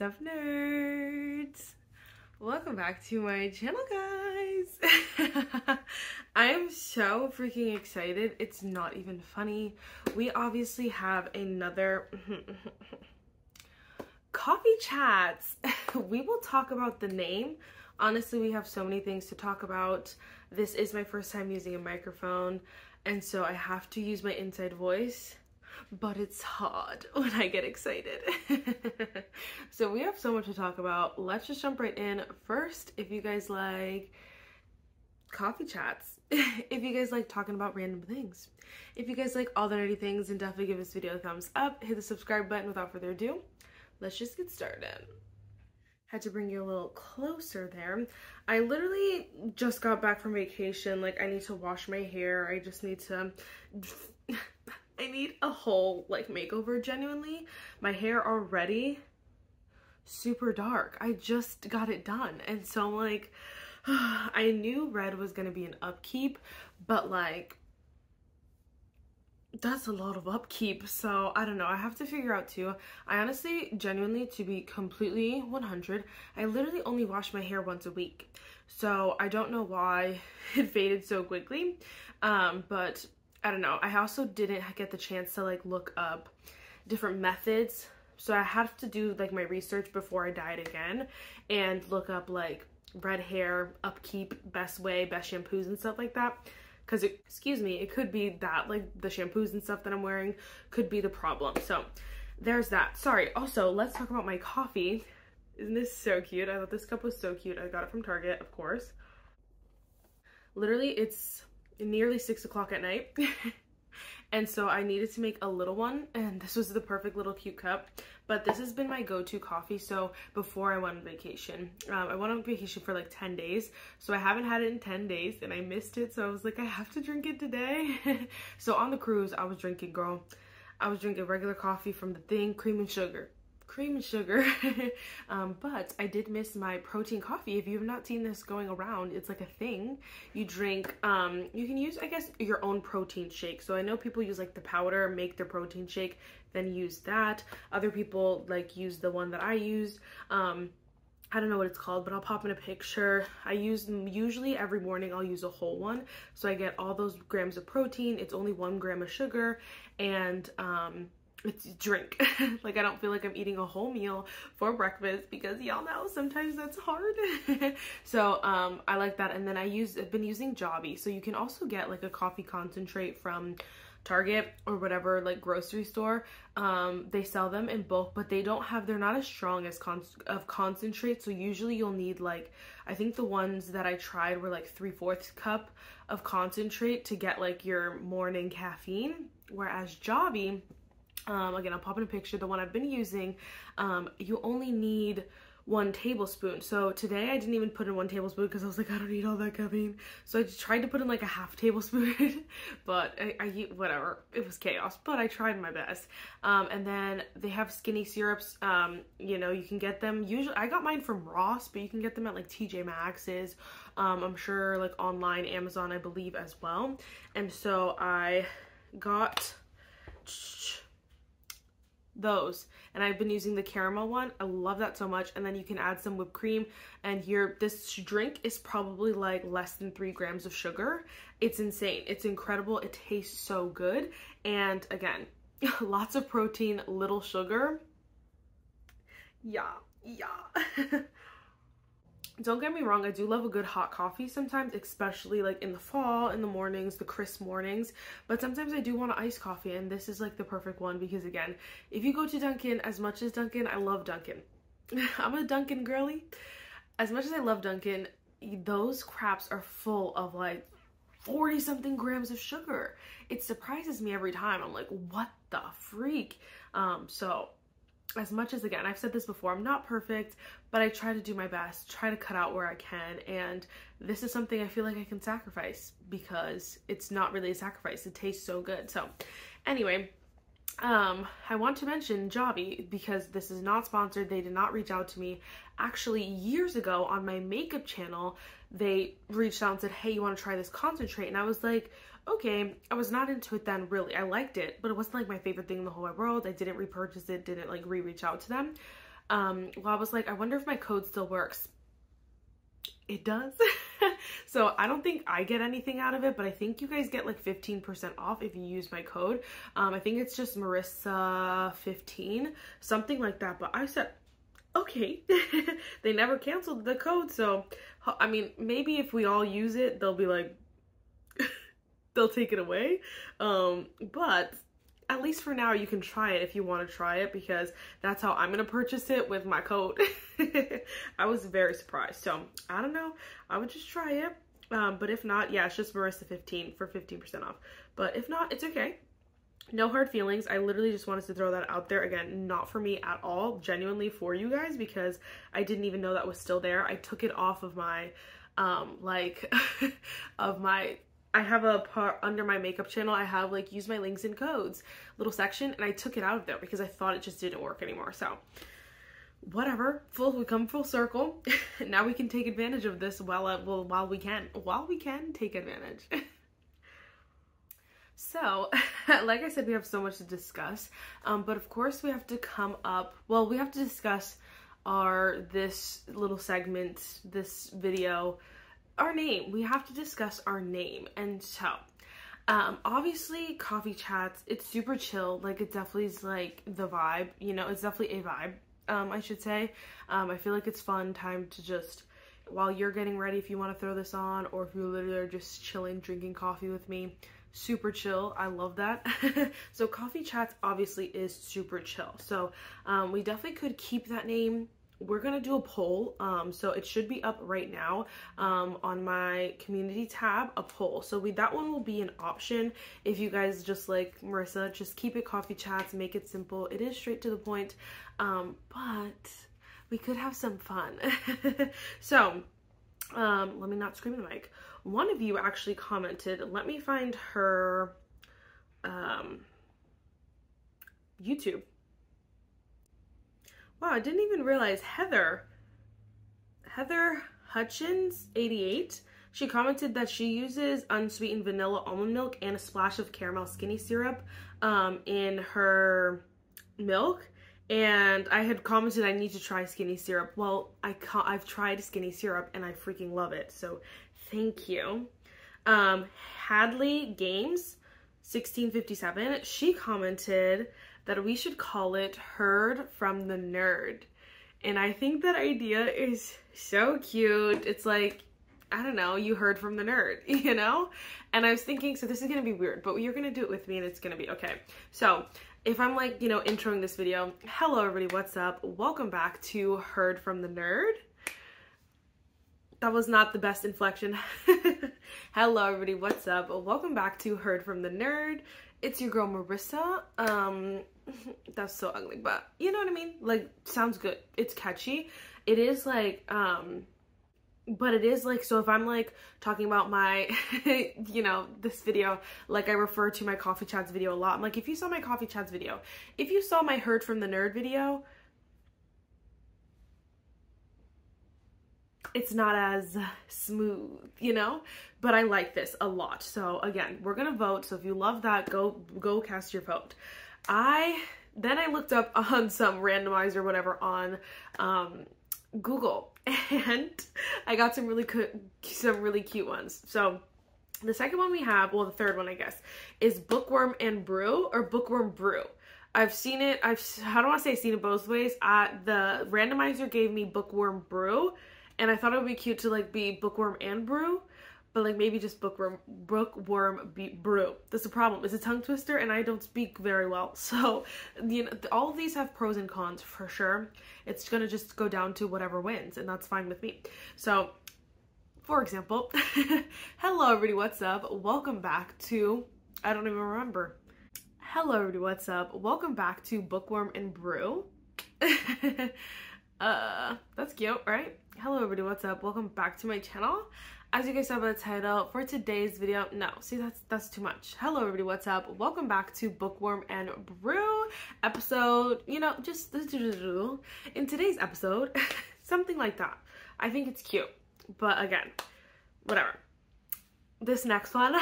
up, nerds? Welcome back to my channel, guys. I am so freaking excited. It's not even funny. We obviously have another coffee chats. We will talk about the name. Honestly, we have so many things to talk about. This is my first time using a microphone, and so I have to use my inside voice. But it's hard when I get excited. So we have so much to talk about. Let's just jump right in. First, if you guys like coffee chats, if you guys like talking about random things, if you guys like all the nerdy things, then definitely give this video a thumbs up. Hit the subscribe button. Without further ado, let's just get started. Had to bring you a little closer there. I literally just got back from vacation. Like, I need to wash my hair. I just need to... I need a whole like makeover, genuinely. My hair already super dark. I just got it done, and so I'm like, I knew red was gonna be an upkeep, but like that's a lot of upkeep, so I don't know. I have to figure out too. I honestly, genuinely, to be completely 100, I literally only wash my hair once a week, so I don't know why it faded so quickly, but I don't know. I also didn't get the chance to like look up different methods. So I have to do like my research before I dye it again and look up like red hair upkeep, best way, best shampoos and stuff like that. Cause it could be that like the shampoos and stuff that I'm wearing could be the problem. So there's that. Sorry. Also, let's talk about my coffee. Isn't this so cute? I thought this cup was so cute. I got it from Target, of course. Literally, it's nearly 6 o'clock at night. And so I needed to make a little one, and this was the perfect little cute cup. But this has been my go-to coffee. So before I went on vacation, I went on vacation for like 10 days, so I haven't had it in 10 days and I missed it. So I was like, I have to drink it today. So on the cruise, I was drinking regular coffee from the thing, cream and sugar. But I did miss my protein coffee. If you have not seen this going around, it's like a thing you drink. You can use, I guess, your own protein shake. So I know people use like the powder, make their protein shake, then use that. Other people like use the one that I used. I don't know what it's called, but I'll pop in a picture. I use them usually every morning. I'll use a whole one, so I get all those grams of protein. It's only 1 gram of sugar, and it's drink. Like, I don't feel like I'm eating a whole meal for breakfast, because y'all know sometimes that's hard. So I like that. And then I've been using Jobby. So you can also get like a coffee concentrate from Target or whatever like grocery store. They sell them in bulk, but they're not as strong as concentrate. So usually you'll need like, I think the ones that I tried were like 3/4 cup of concentrate to get like your morning caffeine, whereas Jobby, again, I'll pop in a picture, the one I've been using, you only need 1 tablespoon. So today I didn't even put in 1 tablespoon because I was like, I don't need all that caffeine. So I just tried to put in like a 1/2 tablespoon, but whatever, it was chaos, but I tried my best. And then they have skinny syrups. You know, you can get them, usually I got mine from Ross, but you can get them at like TJ Maxx's. I'm sure like online, Amazon, I believe, as well. And so I got those, and I've been using the caramel one. I love that so much. And then you can add some whipped cream, and this drink is probably like less than 3 grams of sugar. It's insane. It's incredible. It tastes so good, and again, lots of protein, little sugar. Yeah. Don't get me wrong, I do love a good hot coffee sometimes, especially like in the fall, in the mornings, the crisp mornings, but sometimes I do want an iced coffee, and this is like the perfect one, because again, if you go to Dunkin', as much as Dunkin', I love Dunkin'. I'm a Dunkin' girly. As much as I love Dunkin', those craps are full of like 40 something grams of sugar. It surprises me every time. I'm like, what the freak? So as much as, again, I've said this before, I'm not perfect, but I try to do my best, try to cut out where I can, and this is something I feel like I can sacrifice, because it's not really a sacrifice. It tastes so good. So anyway, I want to mention Jobby, because this is not sponsored. They did not reach out to me. Actually, years ago on my makeup channel, they reached out and said, hey, you want to try this concentrate? And I was like, okay. I was not into it then, really. I liked it, but it wasn't like my favorite thing in the whole wide world. I didn't repurchase it, didn't like reach out to them. Well, I was like, I wonder if my code still works. It does. So I don't think I get anything out of it, but I think you guys get like 15% off if you use my code. I think it's just Marissa 15, something like that. But I said, okay. They never canceled the code, so I mean, maybe if we all use it, they'll be like, they'll take it away. But at least for now, you can try it if you want to try it, because that's how I'm gonna purchase it, with my code. I was very surprised, so I don't know, I would just try it. But if not, yeah, it's just Marissa 15 for 15% off. But if not, it's okay. No hard feelings. I literally just wanted to throw that out there. Again, not for me at all, genuinely for you guys, because I didn't even know that was still there. I took it off of my like of my, I have a part under my makeup channel, I have like use my links and codes little section, and I took it out of there because I thought it just didn't work anymore. So whatever, we come full circle. Now we can take advantage of this while we can take advantage. So, like I said, we have so much to discuss, but of course we have to we have to discuss this little segment, this video, our name. We have to discuss our name. And so, obviously coffee chats, it's super chill. Like, it definitely is like the vibe, you know, it's definitely a vibe, I should say. I feel like it's fun time to just, while you're getting ready, if you want to throw this on, or if you literally are just chilling, drinking coffee with me, super chill. I love that. So coffee chats obviously is super chill. So we definitely could keep that name. We're gonna do a poll, so it should be up right now on my community tab, a poll. So that one will be an option if you guys just like Marissa, just keep it coffee chats, make it simple. It is straight to the point, but we could have some fun. So let me not scream in the mic. One of you actually commented, let me find her YouTube. Wow, I didn't even realize Heather Hutchins 88, she commented that she uses unsweetened vanilla almond milk and a splash of caramel skinny syrup in her milk. And I had commented I need to try skinny syrup. Well, I've tried skinny syrup and I freaking love it. So thank you. Hadley Games 1657, she commented that we should call it Heard from the Nerd. And I think that idea is so cute. It's like, I don't know, you heard from the nerd, you know? And I was thinking, so this is gonna be weird, but you're gonna do it with me and it's gonna be okay. So if I'm like, you know, introing this video, hello everybody, what's up? Welcome back to Heard from the Nerd. That was not the best inflection. Hello everybody, what's up? Welcome back to Heard from the Nerd. It's your girl Marissa. That's so ugly, but you know what I mean? Like, sounds good. It's catchy. It is like, but it is like, so if I'm like talking about my, you know, this video, like I refer to my coffee chats video a lot. I'm like, if you saw my coffee chats video, if you saw my Heard from the Nerd video, it's not as smooth, you know, but I like this a lot. So again, we're gonna vote. So if you love that, go cast your vote. Then I looked up on some randomizer, whatever, on Google, and I got some really cute ones. So the second one we have, well, the third one I guess, is Bookworm and Brew, or Bookworm Brew. I've seen it. I don't want to say I've seen it both ways. The randomizer gave me Bookworm Brew, and I thought it would be cute to like be Bookworm and Brew, but like maybe just Bookworm Brew. That's the problem. It's a tongue twister and I don't speak very well. So, you know, all of these have pros and cons for sure. It's gonna just go down to whatever wins, and that's fine with me. So, for example, hello everybody, what's up? Welcome back to, I don't even remember. Hello everybody, what's up? Welcome back to Bookworm and Brew. That's cute, right? Hello everybody, what's up? Welcome back to my channel. As you guys saw by the title, for today's video, no, see, that's too much. Hello everybody, what's up? Welcome back to Bookworm and Brew episode, you know, just in today's episode, something like that. I think it's cute, but again, whatever. This next one,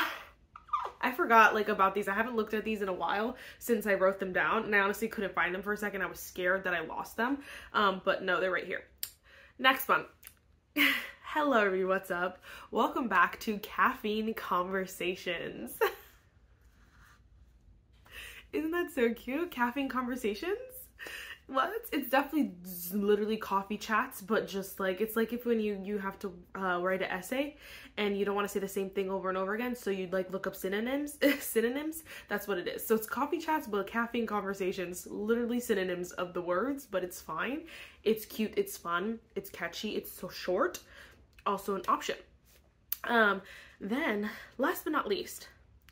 I forgot like about these. I haven't looked at these in a while since I wrote them down, and I honestly couldn't find them for a second. I was scared that I lost them, but no, they're right here. Next one. Hello everybody, what's up? Welcome back to Caffeine Conversations. Isn't that so cute? Caffeine Conversations? What? It's definitely literally coffee chats, but just like, it's like if when you have to write an essay and you don't want to say the same thing over and over again, so you'd like look up synonyms. That's what it is. So it's coffee chats, but caffeine conversations, literally synonyms of the words, but it's fine. It's cute, it's fun, it's catchy, it's so short. Also an option. Then last but not least,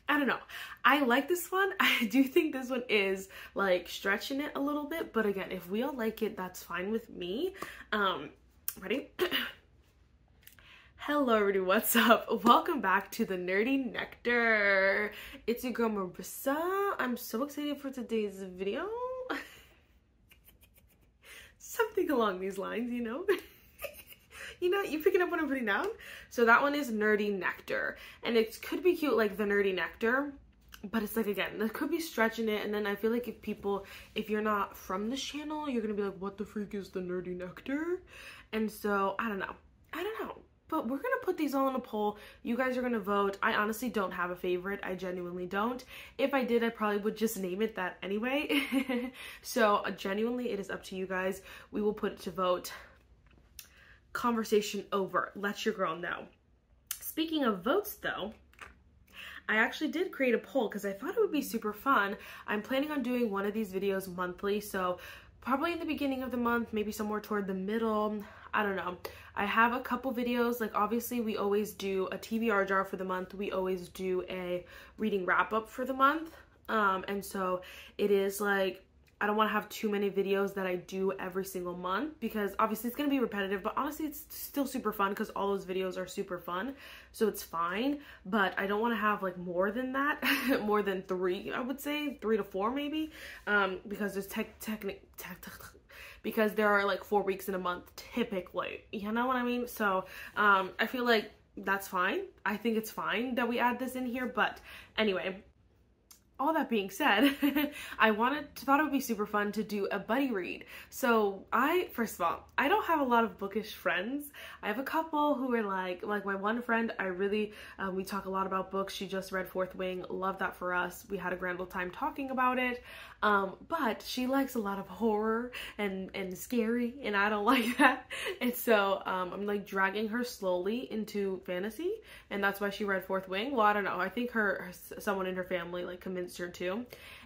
I don't know, I like this one. I do think this one is like stretching it a little bit, but again, if we all like it, that's fine with me. Ready? Hello everybody, what's up? Welcome back to the Nerdy Nectar. It's your girl Marissa. I'm so excited for today's video. Something along these lines, you know. You know, you picking up what I'm putting down? So that one is Nerdy Nectar. And it could be cute like the Nerdy Nectar, but it's like, again, that could be stretching it. And then I feel like if you're not from this channel, you're gonna be like, what the freak is the Nerdy Nectar? And so, I don't know. But we're gonna put these all in a poll. You guys are gonna vote. I honestly don't have a favorite. I genuinely don't. If I did, I probably would just name it that anyway. So genuinely, it is up to you guys. We will put it to vote. Conversation over. Let your girl know. Speaking of votes though, I actually did create a poll because I thought it would be super fun. I'm planning on doing one of these videos monthly, so probably in the beginning of the month, maybe somewhere toward the middle. I don't know. I have a couple videos, like obviously we always do a TBR jar for the month. We always do a reading wrap up for the month. And so it is like, I don't want to have too many videos that I do every single month because obviously it's going to be repetitive, but honestly it's still super fun because all those videos are super fun. So it's fine, but I don't want to have like more than that, more than 3, I would say 3 to 4 maybe, because there's because there are like 4 weeks in a month typically, you know what I mean? So I feel like that's fine. I think it's fine that we add this in here, but anyway, all that being said, I thought it would be super fun to do a buddy read. So first of all, I don't have a lot of bookish friends. I have a couple who are like my one friend, I really, we talk a lot about books. She just read Fourth Wing, love that for us. We had a grand old time talking about it. But she likes a lot of horror and scary, and I don't like that. And so I'm like dragging her slowly into fantasy, and that's why she read Fourth Wing. Well, I don't know. I think someone in her family like convinced her to.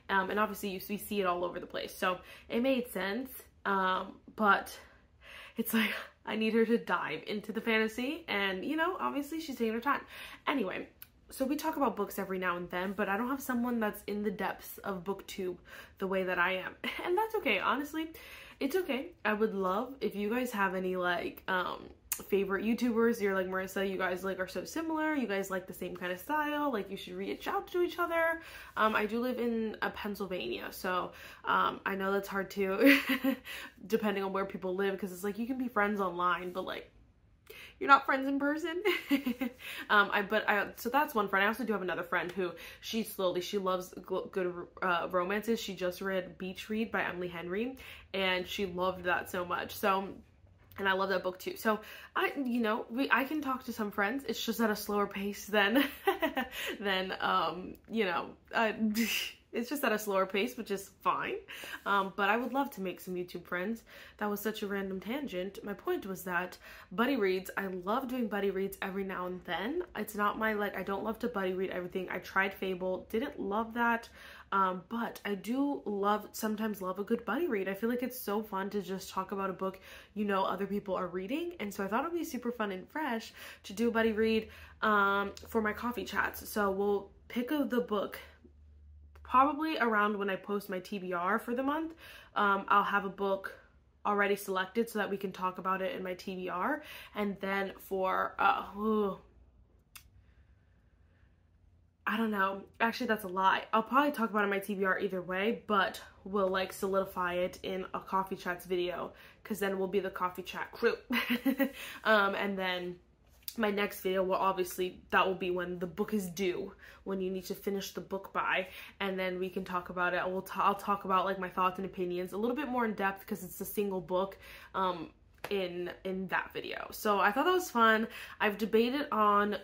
And obviously we see it all over the place. So it made sense. But it's like, I need her to dive into the fantasy, and you know, obviously she's taking her time. Anyway, so we talk about books every now and then, but I don't have someone that's in the depths of booktube the way that I am. And that's okay, honestly. It's okay. I would love if you guys have any like favorite YouTubers. You're like, Marissa, you guys like are so similar. You guys like the same kind of style. Like you should reach out to each other. I do live in Pennsylvania, so I know that's hard too, depending on where people live, because it's like you can be friends online, but like you're not friends in person. So that's one friend. I also do have another friend who she loves good romances. She just read Beach Read by Emily Henry, and she loved that so much. So, and I love that book too. So I can talk to some friends. It's just at a slower pace than it's just at a slower pace, which is fine. But I would love to make some YouTube friends. That was such a random tangent. My point was that buddy reads, I love doing buddy reads every now and then. It's not my, like, I don't love to buddy read everything. I tried Fable, didn't love that. But I do sometimes love a good buddy read. I feel like it's so fun to just talk about a book other people are reading. And so I thought it would be super fun and fresh to do a buddy read for my coffee chats. So we'll pick the book probably around when I post my TBR for the month. I'll have a book already selected so that we can talk about it in my TBR. And then for, I don't know. Actually, that's a lie. I'll probably talk about it in my TBR either way, but we'll like solidify it in a coffee chats video, because then we'll be the coffee chat crew. And then my next video will obviously, that will be when the book is due, when you need to finish the book by, and then we can talk about it. I'll talk about like my thoughts and opinions a little bit more in depth because it's a single book in that video. So I thought that was fun. I've debated on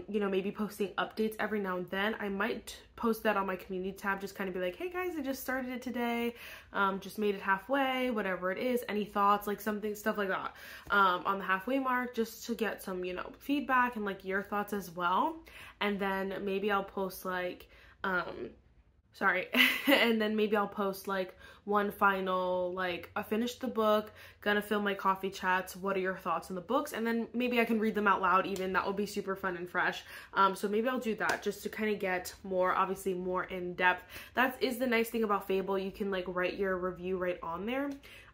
you know, maybe posting updates every now and then. I might post that on my community tab, just kind of be like, hey guys, I just started it today, just made it halfway, whatever it is, any thoughts, like stuff like that, on the halfway mark, just to get some, you know, feedback and like your thoughts as well. And then maybe I'll post like and then maybe I'll post like one final, like, I finished the book, gonna film my coffee chats, what are your thoughts on the books, and then maybe I can read them out loud even. That will be super fun and fresh. So maybe I'll do that just to kind of get more, obviously more in depth. That is the nice thing about Fable, you can like write your review right on there.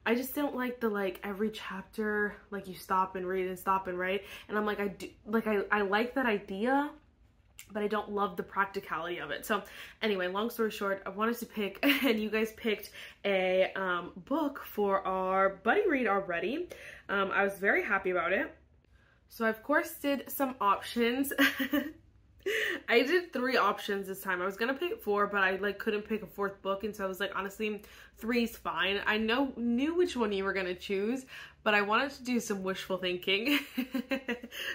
I just don't like the, like, every chapter, like, you stop and read and stop and write, and I'm like, I like that idea, but I don't love the practicality of it. So anyway, long story short, I wanted to pick, and you guys picked a book for our buddy read already. I was very happy about it. So I of course did some options. I did 3 options this time. I was gonna pick 4, but I like couldn't pick a 4th book, and so I was like, honestly, 3's fine. I knew which one you were gonna choose, but I wanted to do some wishful thinking.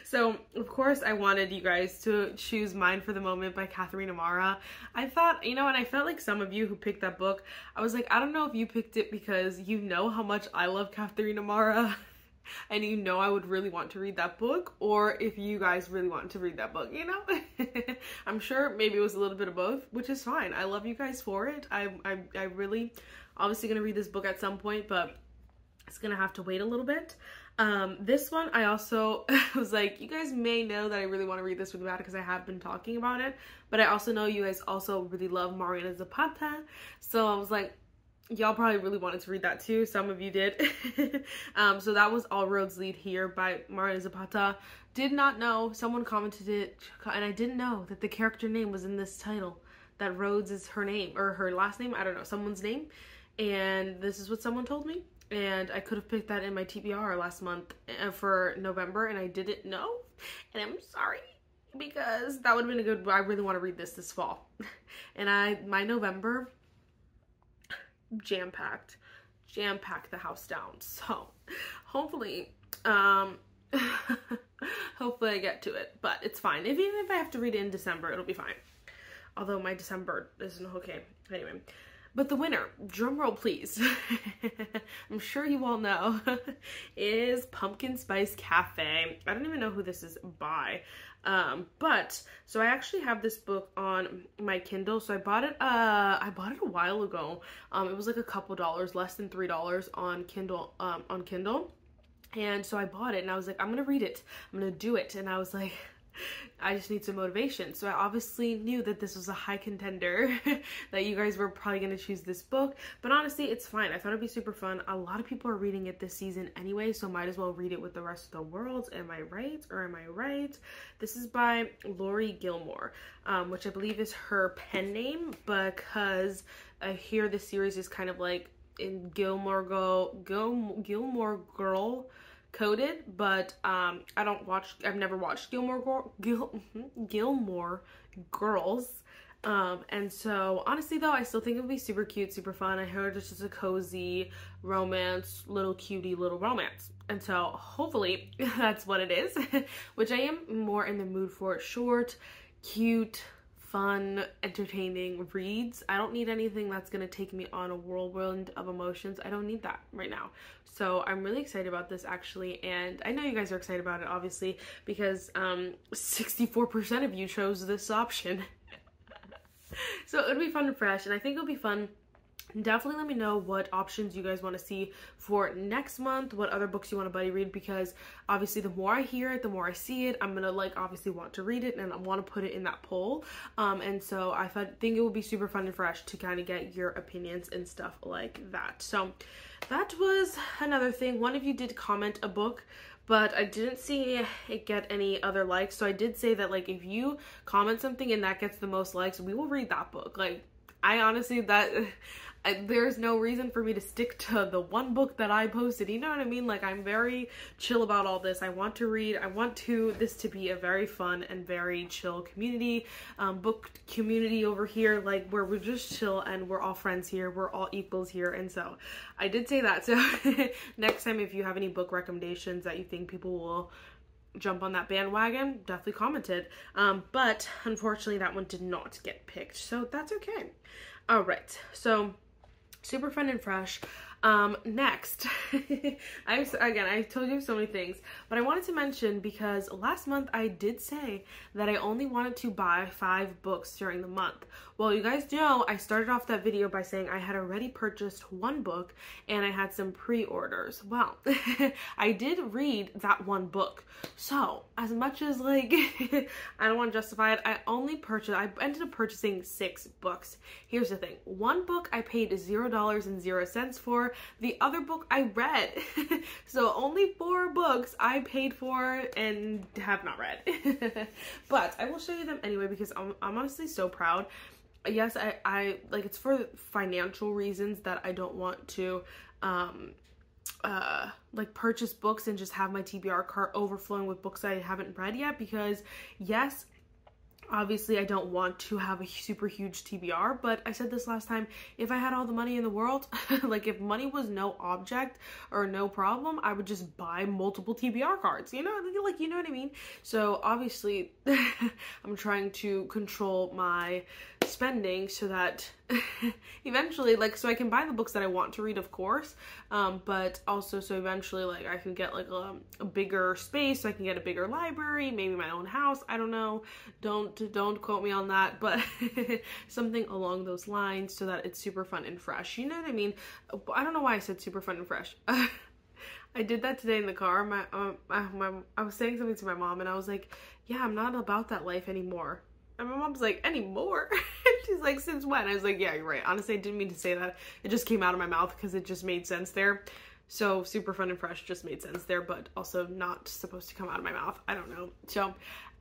So of course I wanted you guys to choose Mine for the Moment by Catherine Amara. I thought, you know, and I felt like some of you who picked that book, I was like, I don't know if you picked it because you know how much I love Catherine Amara and you know I would really want to read that book, or if you guys really want to read that book, you know? I'm sure maybe it was a little bit of both, which is fine. I love you guys for it. I really, obviously gonna read this book at some point, but it's gonna have to wait a little bit. This one, I also was like, you guys may know that I really want to read this really bad because I have been talking about it, but I also know you guys also really love Marina Zapata, so I was like, y'all probably really wanted to read that too. Some of you did. So that was All Roads Lead Here by Marina Zapata. Did not know, someone commented it, and I didn't know that the character name was in this title, that Rhodes is her name, or her last name, I don't know, someone's name, and this is what someone told me. And I could have picked that in my TBR last month for November, and I didn't know, and I'm sorry, because that would have been a good, I really want to read this fall. And my November, jam-packed the house down, so hopefully hopefully I get to it, but it's fine. Even if I have to read it in December, it'll be fine, although my December isn't okay anyway. But the winner, drum roll please, I'm sure you all know, is Pumpkin Spice Cafe. I don't even know who this is by, but so I actually have this book on my Kindle. So I bought it a while ago. It was like a couple dollars, less than $3 on Kindle, and so I bought it, and I was like, I'm gonna read it, I'm gonna do it, and I was like, I just need some motivation. So I obviously knew that this was a high contender, that you guys were probably going to choose this book, but honestly, it's fine. I thought it'd be super fun. A lot of people are reading it this season anyway, so might as well read it with the rest of the world. Am I right, or am I right? This is by Lori Gilmore, which I believe is her pen name, because I hear the series is kind of like in Gilmore Girl coded, but I've never watched Gilmore Girls, and so honestly though, I still think it would be super cute, super fun. I heard it's just a cozy romance, little cutie little romance, and so hopefully that's what it is, which I am more in the mood for. Short, cute, fun, entertaining reads. I don't need anything that's gonna take me on a whirlwind of emotions. I don't need that right now. So I'm really excited about this actually, and I know you guys are excited about it obviously, because 64% of you chose this option. So it'll be fun and fresh, and I think it'll be fun. Definitely let me know what options you guys want to see for next month, what other books you want to buddy read, because obviously the more I hear it, the more I see it, I'm gonna like obviously want to read it, and I want to put it in that poll, and so I think it would be super fun and fresh to kind of get your opinions and stuff like that. So that was another thing. One of you did comment a book, but I didn't see it get any other likes, so I did say that like if you comment something and that gets the most likes, we will read that book. Like I honestly, there's no reason for me to stick to the one book that I posted. You know what I mean? Like, I'm very chill about all this. I want to read. I want this to be a very fun and very chill community, book community over here, like where we're just chill and we're all friends here. We're all equals here. And so I did say that. So next time, if you have any book recommendations that you think people will jump on that bandwagon, definitely comment it. But unfortunately that one did not get picked, so that's okay. All right, so super fun and fresh. Next, I told you so many things, but I wanted to mention, because last month I did say that I only wanted to buy 5 books during the month. Well, you guys know I started off that video by saying I had already purchased 1 book and I had some pre-orders. Well, I did read that 1 book. So as much as like, I don't want to justify it, I ended up purchasing 6 books. Here's the thing. 1 book I paid $0.00 for. The other book I read. So only 4 books I paid for and have not read. But I will show you them anyway, because I'm honestly so proud. Yes, I like, it's for financial reasons that I don't want to like purchase books and just have my TBR cart overflowing with books I haven't read yet, because yes, obviously I don't want to have a super huge TBR, but I said this last time, if I had all the money in the world, like if money was no object or no problem, I would just buy multiple TBR cards, you know, like, you know what I mean? So obviously I'm trying to control my spending so that eventually, like, so I can buy the books that I want to read, of course, but also so eventually, like, I can get like a bigger space, so I can get a bigger library, maybe my own house, I don't know, don't quote me on that, but something along those lines, so that it's super fun and fresh, you know what I mean? I don't know why I said super fun and fresh. I did that today in the car. I was saying something to my mom and I was like, yeah, I'm not about that life anymore. And my mom's like, anymore? She's like, since when? I was like, yeah, you're right. Honestly, I didn't mean to say that. It just came out of my mouth because it just made sense there. So super fun and fresh just made sense there, but also not supposed to come out of my mouth. I don't know. So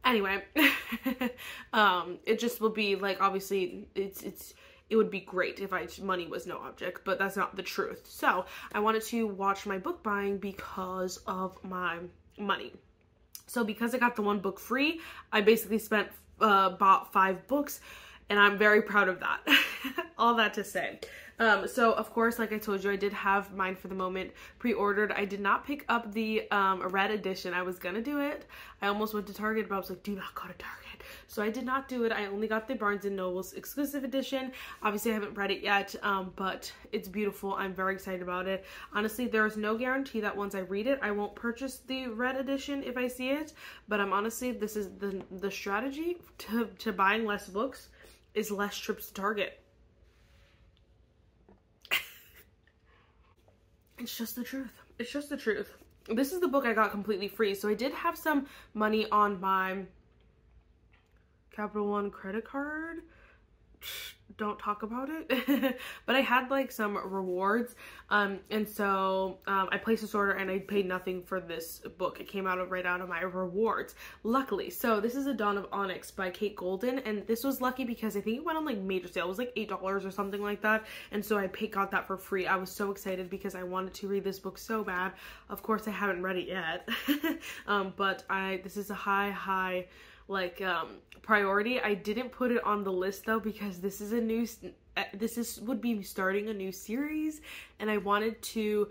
anyway, it just will be like, obviously it would be great if money was no object, but that's not the truth. So I wanted to watch my book buying because of my money. So because I got the 1 book free, I basically bought 5 books, and I'm very proud of that. All that to say. So of course, like I told you, I did have mine for the moment pre-ordered. I did not pick up the red edition. I was gonna do it. I almost went to Target, but I was like, do not go to Target. So I did not do it. I only got the Barnes & Noble's exclusive edition. Obviously, I haven't read it yet, but it's beautiful. I'm very excited about it. Honestly, there's no guarantee that once I read it, I won't purchase the red edition if I see it. But I'm honestly, this is the strategy to buying less books is less trips to Target. It's just the truth. It's just the truth. This is the book I got completely free. So I did have some money on my Capital One credit card. Don't talk about it. But I had like some rewards. And so I placed this order and I paid nothing for this book. It came right out of my rewards, luckily. So this is A Dawn of Onyx by Kate Golden. And this was lucky because I think it went on like major sale. It was like $8 or something like that. And so I got that for free. I was so excited because I wanted to read this book so bad. Of course, I haven't read it yet. But this is a high like priority. I didn't put it on the list though because this would be starting a new series, and I wanted to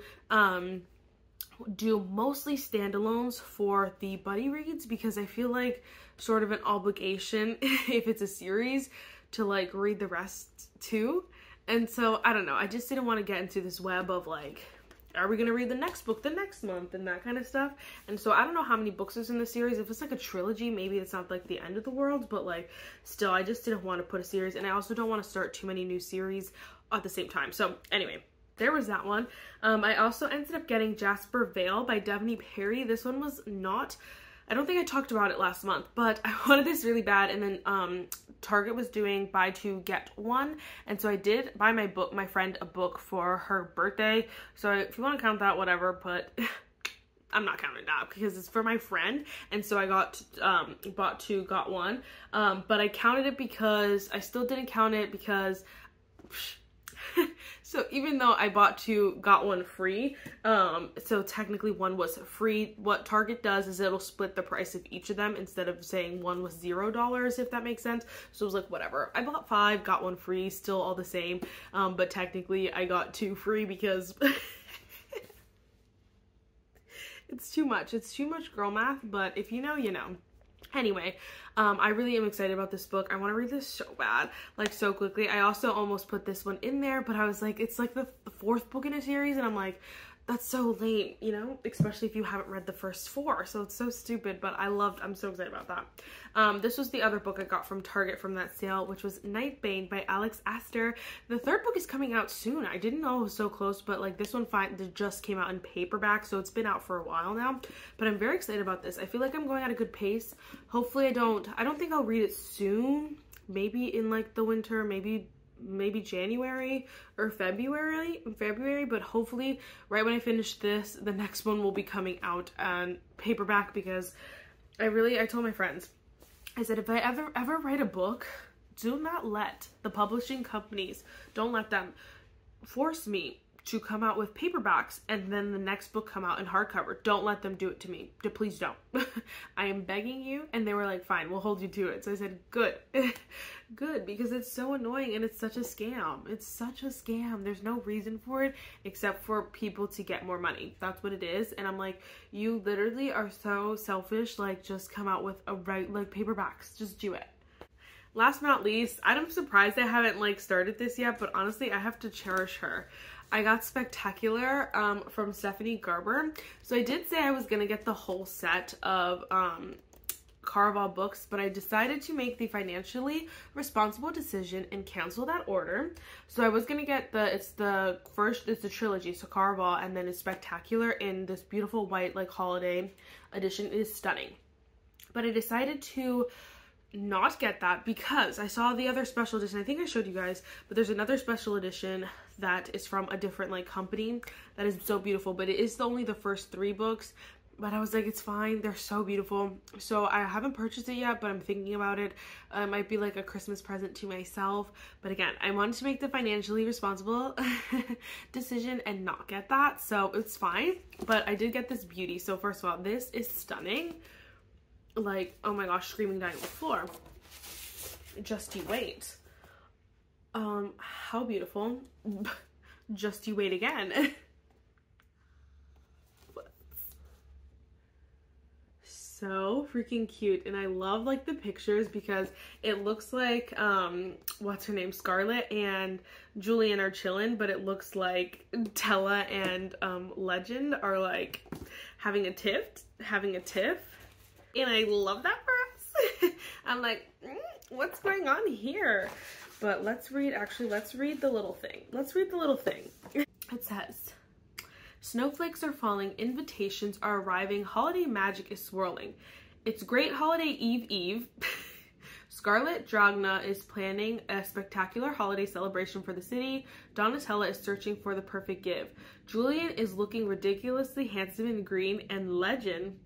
do mostly standalones for the buddy reads because I feel like sort of an obligation if it's a series to like read the rest too. And so I don't know, I just didn't want to get into this web of like, are we gonna read the next book the next month and that kind of stuff. And so I don't know how many books there's in the series. If it's like a trilogy, maybe it's not like the end of the world, but like still, I just didn't want to put a series, and I also don't want to start too many new series at the same time. So anyway, there was that one. I also ended up getting Jasper Vale by Devney Perry. This one was not, I don't think I talked about it last month, but I wanted this really bad, and then Target was doing buy 2 get 1, and so I did buy my friend a book for her birthday. So if you want to count that, whatever, but I'm not counting that because it's for my friend. And so I got bought 2 got 1, but I counted it because I still didn't count it because So even though I bought 2, got 1 free, so technically 1 was free, what Target does is it'll split the price of each of them instead of saying 1 was $0, if that makes sense. So it was like, whatever. I bought 5, got 1 free, still all the same, but technically I got 2 free because it's too much. It's too much girl math, but if you know, you know. Anyway, I really am excited about this book. I want to read this so bad, like so quickly. I also almost put this one in there, but I was like, it's like the 4th book in a series, and I'm like, that's so late, you know, especially if you haven't read the first 4. So it's so stupid, but I'm so excited about that. This was the other book I got from Target from that sale, which was Nightbane by Alex Astor. The 3rd book is coming out soon. I didn't know it was so close, but like this one just came out in paperback, so it's been out for a while now, but I'm very excited about this. I feel like I'm going at a good pace. Hopefully I don't think I'll read it soon, maybe in like the winter, maybe January or February, but hopefully right when I finish this, the next one will be coming out on paperback, because I told my friends, I said, if I ever write a book, do not let the publishing companies, don't let them force me to come out with paperbacks and then the next book come out in hardcover. Don't let them do it to me. Please don't. I am begging you. And they were like, fine, we'll hold you to it. So I said, good. Good, because it's so annoying and it's such a scam. It's such a scam. There's no reason for it except for people to get more money. That's what it is. And I'm like, you literally are so selfish. Like, just come out with paperbacks. Just do it. Last but not least, I'm surprised I haven't like started this yet, but honestly, I have to cherish her. I got Spectacular from Stephanie Garber. So I did say I was gonna get the whole set of Caraval books, but I decided to make the financially responsible decision and cancel that order. So I was gonna get it's the trilogy, so Caraval, and then it's Spectacular in this beautiful white like holiday edition. It is stunning. But I decided to not get that because I saw the other special edition. I think I showed you guys, but there's another special edition that is from a different like company that is so beautiful, but it is only the first 3 books. But I was like, it's fine, they're so beautiful. So I haven't purchased it yet, but I'm thinking about it. It might be like a Christmas present to myself, but again, I wanted to make the financially responsible decision and not get that, so it's fine. But I did get this beauty. So first of all, this is stunning. Like, oh my gosh, screaming down on the floor. Just you wait. How beautiful. Just you wait again. So freaking cute, and I love like the pictures because it looks like what's her name, Scarlett and Julian are chilling, but it looks like Tella and Legend are like having a tiff, and I love that for us. I'm like, what's going on here? But let's read the little thing. It says, snowflakes are falling, invitations are arriving, holiday magic is swirling. It's great holiday eve. Scarlett Dragna is planning a spectacular holiday celebration for the city. Donatella is searching for the perfect gift. Julian is looking ridiculously handsome in green, and Legend,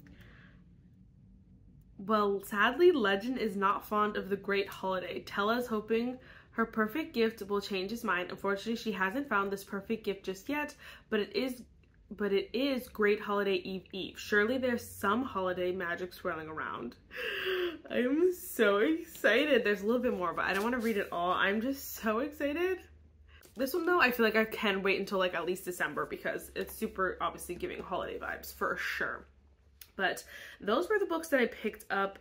well, sadly, Legend is not fond of the great holiday. Tella's hoping her perfect gift will change his mind. Unfortunately, she hasn't found this perfect gift just yet, but it is great holiday eve. Surely there's some holiday magic swirling around. I'm so excited. There's a little bit more, but I don't want to read it all. I'm just so excited. This one though, I feel like I can wait until like at least December because it's super obviously giving holiday vibes for sure. But those were the books that I picked up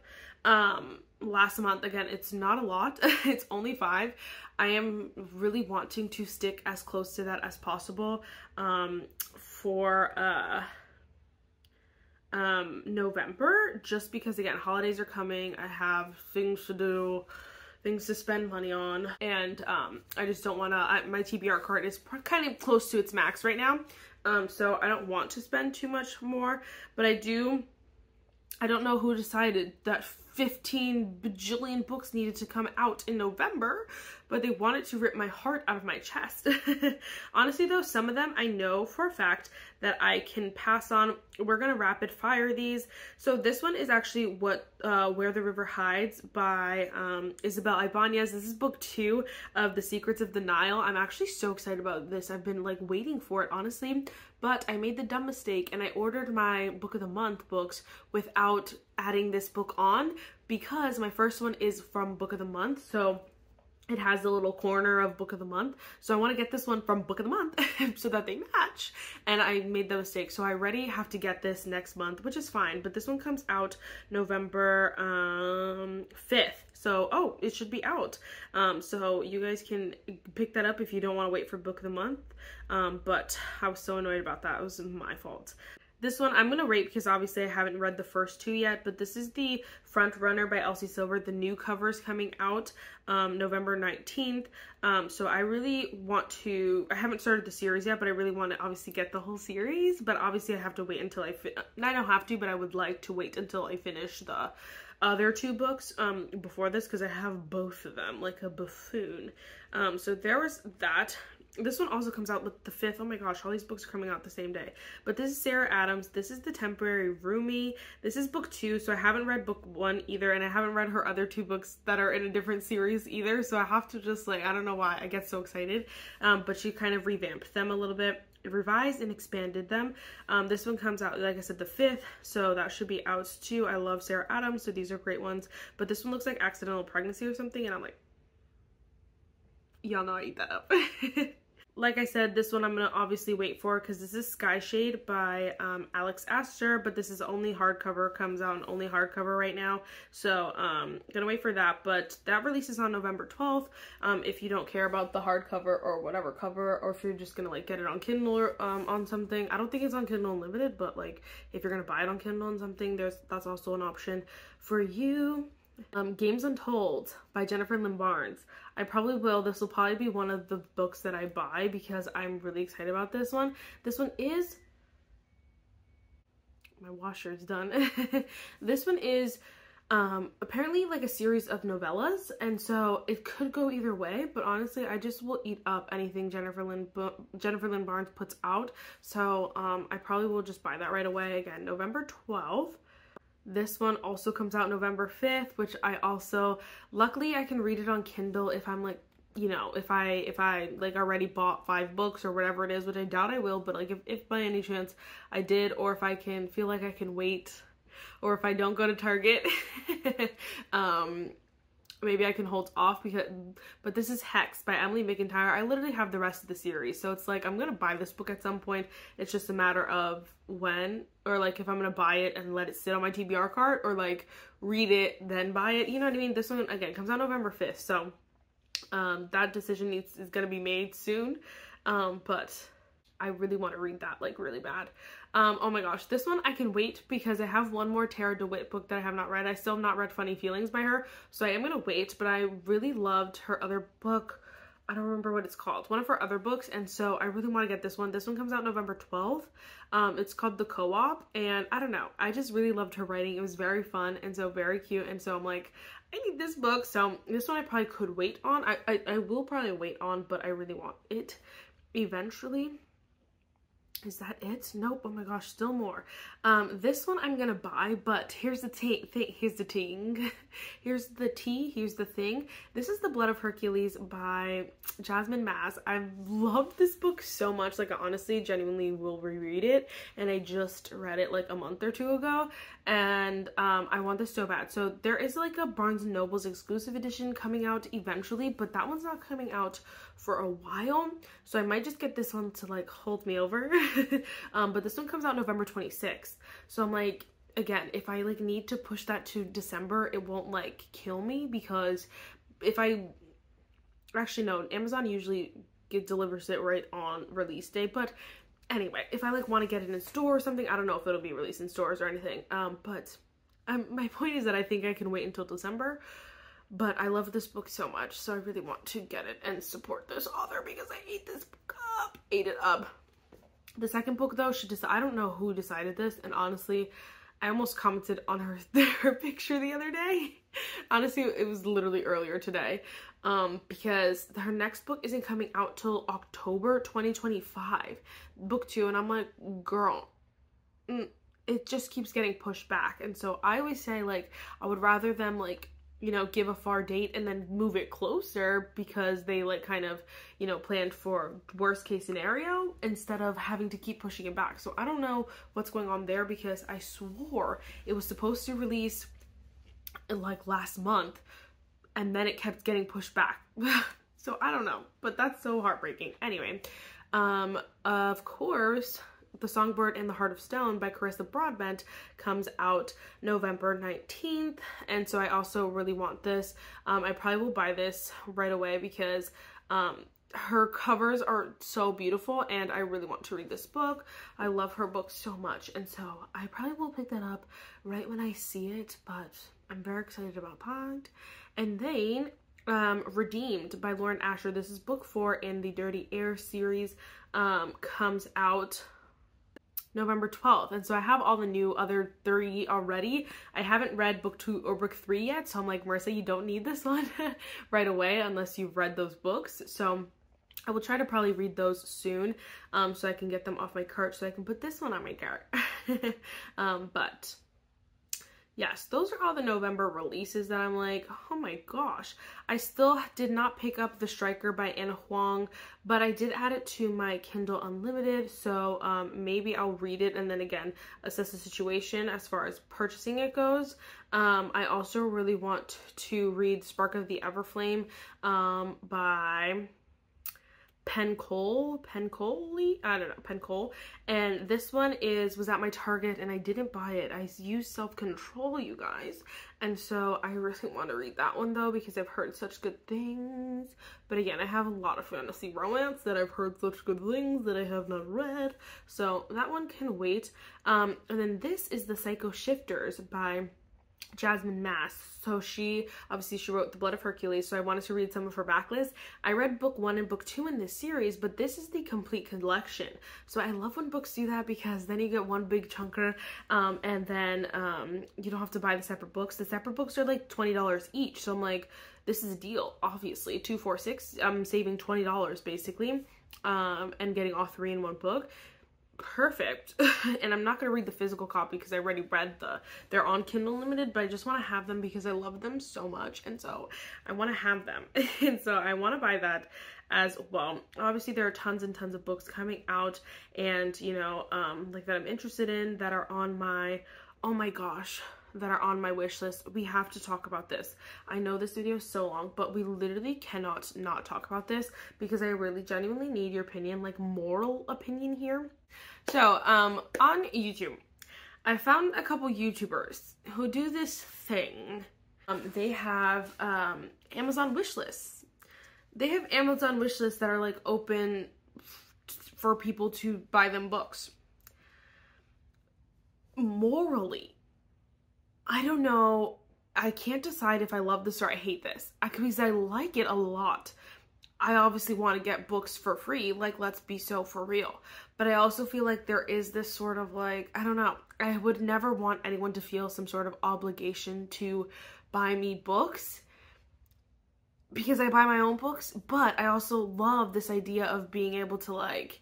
last month. Again, it's not a lot. It's only 5. I am really wanting to stick as close to that as possible for November, just because again, holidays are coming. I have things to do, things to spend money on, and I just don't want to, my TBR card is kind of close to its max right now. So I don't want to spend too much more, but I don't know who decided that 15 bajillion books needed to come out in November, but they wanted to rip my heart out of my chest. Honestly though, some of them I know for a fact that I can pass on. We're gonna rapid fire these. So this one is actually Where the River Hides by Isabel Ibanez. This is book 2 of The Secrets of the Nile. I'm actually so excited about this. I've been like waiting for it, honestly, but I made the dumb mistake and I ordered my book of the month books without adding this book on, because my first one is from book of the month, so it has the little corner of book of the month. So I want to get this one from book of the month so that they match. And I made the mistake. So I already have to get this next month, which is fine. But this one comes out November 5th. So, oh, it should be out. So you guys can pick that up if you don't want to wait for book of the month. But I was so annoyed about that. It was my fault. This one I'm going to rate because obviously I haven't read the first 2 yet, but this is the Front Runner by Elsie Silver. The new cover is coming out November 19th. So I really want to, I haven't started the series yet, but I really want to obviously get the whole series, but obviously I have to wait until I don't have to, but I would like to wait until I finish the other 2 books before this, because I have both of them like a buffoon. So there was that. This one also comes out with the 5th. Oh my gosh, all these books are coming out the same day. But this is Sarah Adams. This is The Temporary Roomie. This is book 2, so I haven't read book 1 either, and I haven't read her other 2 books that are in a different series either, so I have to just like, I don't know why I get so excited. But she kind of revamped them a little bit, revised and expanded them. This one comes out, like I said, the 5th, so that should be out too. I love Sarah Adams, so these are great ones. But this one looks like Accidental Pregnancy or something, and I'm like, y'all know I eat that up. Like I said, this one I'm going to obviously wait for because this is Sky Shade by Alex Astor, but this is only hardcover, comes out in only hardcover right now. So gonna wait for that, but that releases on November 12th. If you don't care about the hardcover or whatever cover, or if you're just gonna like get it on Kindle or on something. I don't think it's on Kindle Unlimited, but like if you're gonna buy it on Kindle and something, that's also an option for you. Games Untold by Jennifer Lynn Barnes. I probably will. This will probably be one of the books that I buy because I'm really excited about this one. This one is, my washer is done. This one is apparently like a series of novellas, and so it could go either way, but honestly I just will eat up anything Jennifer Lynn Barnes puts out. So I probably will just buy that right away. Again, November 12th. This one also comes out November 5th, which I also, luckily I can read it on Kindle if I'm like, you know, if I like already bought 5 books or whatever it is, which I doubt I will, but like if by any chance I did, or if I can feel like I can wait, or if I don't go to Target, maybe I can hold off but this is Hex by Emily McIntyre. I literally have the rest of the series, so it's like I'm gonna buy this book at some point. It's just a matter of when, or like if I'm gonna buy it and let it sit on my TBR cart, or like read it then buy it, you know what I mean? This one again comes out November 5th, so that decision is gonna be made soon, but I really want to read that like really bad. Oh my gosh, this one I can wait because I have one more Tara DeWitt book that I have not read. I still have not read Funny Feelings by her, so I am gonna wait, but I really loved her other book. I don't remember what it's called, one of her other books, and so I really want to get this one. This one comes out November 12th. It's called The Co-op, and I don't know, I just really loved her writing. It was very fun and so very cute, and so I'm like, I need this book. So this one I probably could wait on. I will probably wait on, but I really want it eventually. Is that it? Nope. Oh my gosh, still more. This one I'm gonna buy, but here's the here's the thing. Here's the thing. This is The Blood of Hercules by Jasmine Maz. I've loved this book so much. Like I honestly, genuinely will reread it, and I just read it like a month or 2 ago, and I want this so bad. So there is like a Barnes & Noble's exclusive edition coming out eventually, but that one's not coming out for a while, so I might just get this one to like hold me over. But this one comes out November 26th, so I'm like, again, if I like need to push that to December, it won't like kill me, because if I actually no, Amazon usually delivers it right on release day, but anyway, if I like want to get it in store or something, I don't know if it'll be released in stores or anything, but my point is that I think I can wait until December. But I love this book so much, so I really want to get it and support this author because I ate this book up. Ate it up. The second book though, I don't know who decided this, and honestly, I almost commented on her picture the other day. Honestly, it was literally earlier today. Because her next book isn't coming out till October 2025, book 2, and I'm like, girl, it just keeps getting pushed back. And so I always say, like, I would rather them, like, you know, give a far date and then move it closer because they, like, kind of, you know, planned for worst case scenario instead of having to keep pushing it back. So I don't know what's going on there, because I swore it was supposed to release like last month, and then it kept getting pushed back. So I don't know, but that's so heartbreaking. Anyway, of course, The Songbird and the Heart of Stone by Marissa comes out November 19th. And so I also really want this. I probably will buy this right away because her covers are so beautiful and I really want to read this book. I love her book so much. And so I probably will pick that up right when I see it, but I'm very excited about that. And then Redeemed by Lauren Asher. This is book 4 in the Dirty Air series. Comes out November 12th. And so I have all the new other 3 already. I haven't read book 2 or book 3 yet. So I'm like, Marissa, you don't need this one right away unless you've read those books. So I will try to probably read those soon, so I can get them off my cart so I can put this one on my cart. But yes, those are all the November releases that I'm like, oh my gosh. I still did not pick up The Striker by Anna Huang, but I did add it to my Kindle Unlimited, so maybe I'll read it and then again assess the situation as far as purchasing it goes. I also really want to read Spark of the Everflame by Pencole, I don't know, Pencole. And this one was at my Target and I didn't buy it. I used self-control, you guys. And so I really want to read that one though, because I've heard such good things. But again, I have a lot of fantasy romance that I've heard such good things that I have not read. So that one can wait. And then this is The Psycho Shifters by Jasmine Mass. So she wrote The Blood of Hercules, so I wanted to read some of her backlist. I read book 1 and book 2 in this series, but this is the complete collection. So I love when books do that because then you get one big chunker, and then you don't have to buy the separate books. The separate books are like $20 each, so I'm like, this is a deal. Obviously, 2, 4, 6. I'm saving $20 basically, and getting all 3 in one book. Perfect. And I'm not going to read the physical copy because I already read they're on Kindle Unlimited, but I just want to have them because I love them so much, and so I want to have them. And so I want to buy that as well. Obviously there are tons and tons of books coming out, and you know, like that I'm interested in, that are on my, oh my gosh, that are on my wish list. We have to talk about this. I know this video is so long, but we literally cannot not talk about this because I really genuinely need your opinion, like moral opinion here. So on YouTube, I found a couple YouTubers who do this thing. They have Amazon wish lists. They have Amazon wish lists that are like open for people to buy them books. Morally, I don't know. I can't decide if I love this or I hate this. Because I like it a lot. I obviously want to get books for free, like let's be so for real. But I also feel like there is this sort of like, I don't know, I would never want anyone to feel some sort of obligation to buy me books because I buy my own books. But I also love this idea of being able to, like,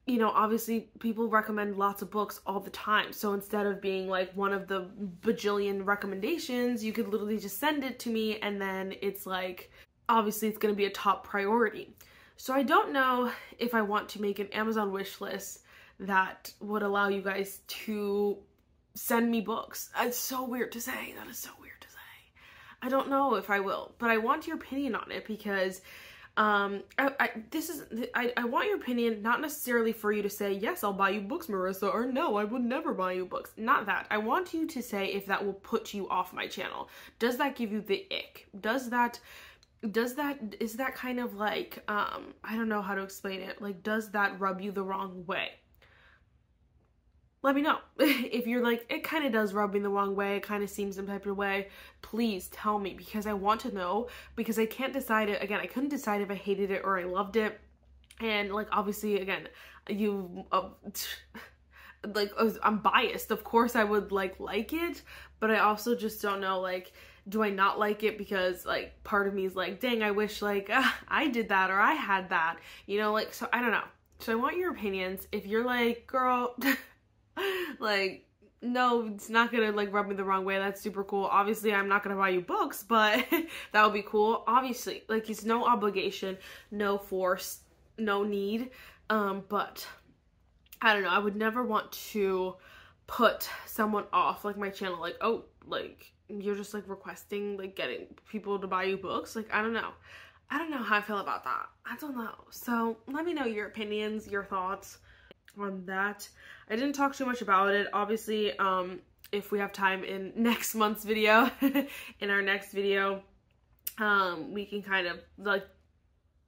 you know, obviously people recommend lots of books all the time. So instead of being like one of the bajillion recommendations, you could literally just send it to me and then it's like, obviously it's going to be a top priority. So I don't know if I want to make an Amazon wish list that would allow you guys to send me books. It's so weird to say. That is so weird to say. I don't know if I will, but I want your opinion on it because I want your opinion, not necessarily for you to say, yes, I'll buy you books, Marissa, or no, I would never buy you books. Not that. I want you to say if that will put you off my channel. Does that give you the ick? Is that kind of like, I don't know how to explain it. Like, does that rub you the wrong way? Let me know. If you're like, it kind of does rub me the wrong way, it kind of seems some type of way, please tell me because I want to know, because I can't decide it. Again, I couldn't decide if I hated it or I loved it. And like, obviously, again, like, I'm biased. Of course I would like it, but I also just don't know, like, do I not like it because, like, part of me is like, dang, I wish, like, I did that or I had that, you know, like, so I don't know. So I want your opinions. If you're like, girl, like, no, it's not gonna, like, rub me the wrong way, that's super cool. Obviously, I'm not gonna buy you books, but that would be cool. Obviously, like, it's no obligation, no force, no need, but I don't know. I would never want to put someone off, like, my channel, like, oh, like, you're just, like, requesting, like, getting people to buy you books. Like, I don't know. I don't know how I feel about that. I don't know. So let me know your opinions, your thoughts on that. I didn't talk too much about it. Obviously, if we have time in next month's video, in our next video, we can kind of, like,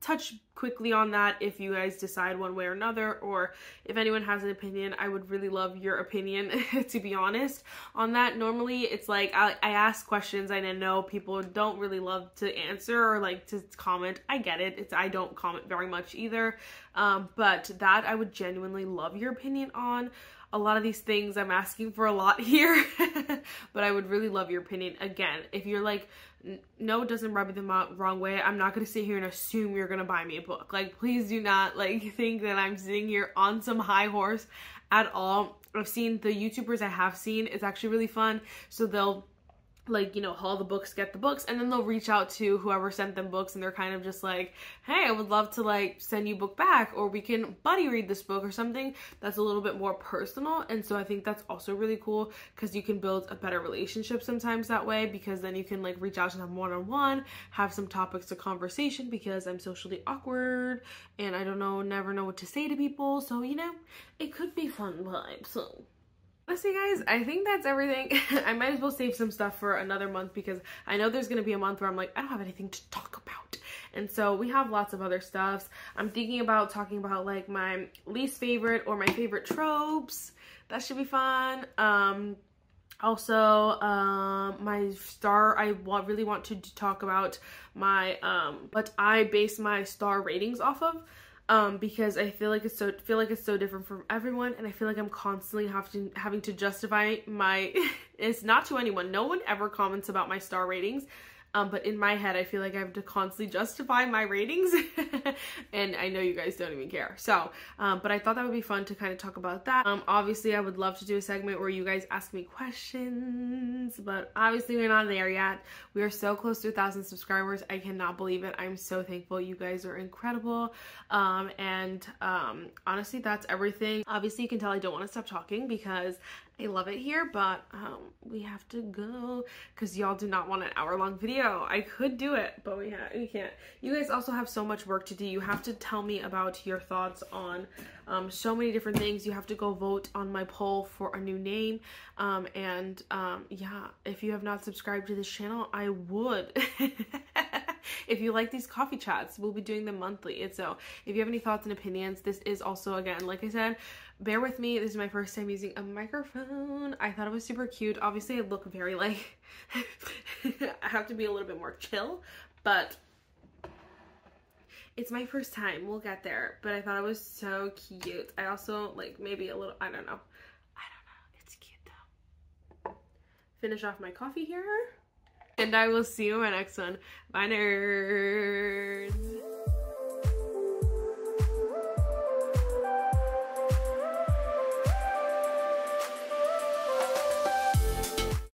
touch quickly on that if you guys decide one way or another, or if anyone has an opinion. I would really love your opinion, to be honest, on that. Normally it's like I ask questions and I know people don't really love to answer or like to comment. I get it. I don't comment very much either, but that I would genuinely love your opinion on. A lot of these things I'm asking for a lot here, but I would really love your opinion. Again, if you're like, no, it doesn't rub me the wrong way, I'm not going to sit here and assume you're going to buy me a book. Like, please do not, like, think that I'm sitting here on some high horse at all. I've seen the YouTubers I have seen, it's actually really fun. So they'll, like, you know, haul the books, get the books, and then they'll reach out to whoever sent them books, and they're kind of just like, hey, I would love to, like, send you a book back, or we can buddy read this book or something that's a little bit more personal. And so I think that's also really cool because you can build a better relationship sometimes that way, because then you can, like, reach out to them one-on-one, have some topics of conversation, because I'm socially awkward and I don't know, never know what to say to people. So, you know, it could be fun vibes. So honestly, guys, I think that's everything. I might as well save some stuff for another month, because I know there's going to be a month where I'm like, I don't have anything to talk about. And so we have lots of other stuffs. I'm thinking about talking about, like, my least favorite or my favorite tropes. That should be fun. Also, my star, I really want to talk about my, what I base my star ratings off of. Because I feel like it's so different from everyone, and I feel like I'm constantly having to justify my it's not to anyone. No one ever comments about my star ratings. But in my head, I feel like I have to constantly justify my ratings, and I know you guys don't even care. So, but I thought that would be fun to kind of talk about that. Obviously, I would love to do a segment where you guys ask me questions, but obviously we're not there yet. We are so close to 1,000 subscribers. I cannot believe it. I'm so thankful. You guys are incredible. Honestly, that's everything. Obviously, you can tell I don't want to stop talking because I love it here, but we have to go because y'all do not want an hour-long video. I could do it, but we can't. You guys also have so much work to do. You have to tell me about your thoughts on so many different things. You have to go vote on my poll for a new name. Yeah, if you have not subscribed to this channel, I would. If you like these coffee chats, we'll be doing them monthly. And so if you have any thoughts and opinions, this is also, again, like I said, bear with me. This is my first time using a microphone. I thought it was super cute. Obviously, I look very, like, I have to be a little bit more chill, but it's my first time. We'll get there. But I thought it was so cute. I also, like, maybe a little, I don't know. It's cute, though. Finish off my coffee here. And I will see you in my next one. Bye, nerds.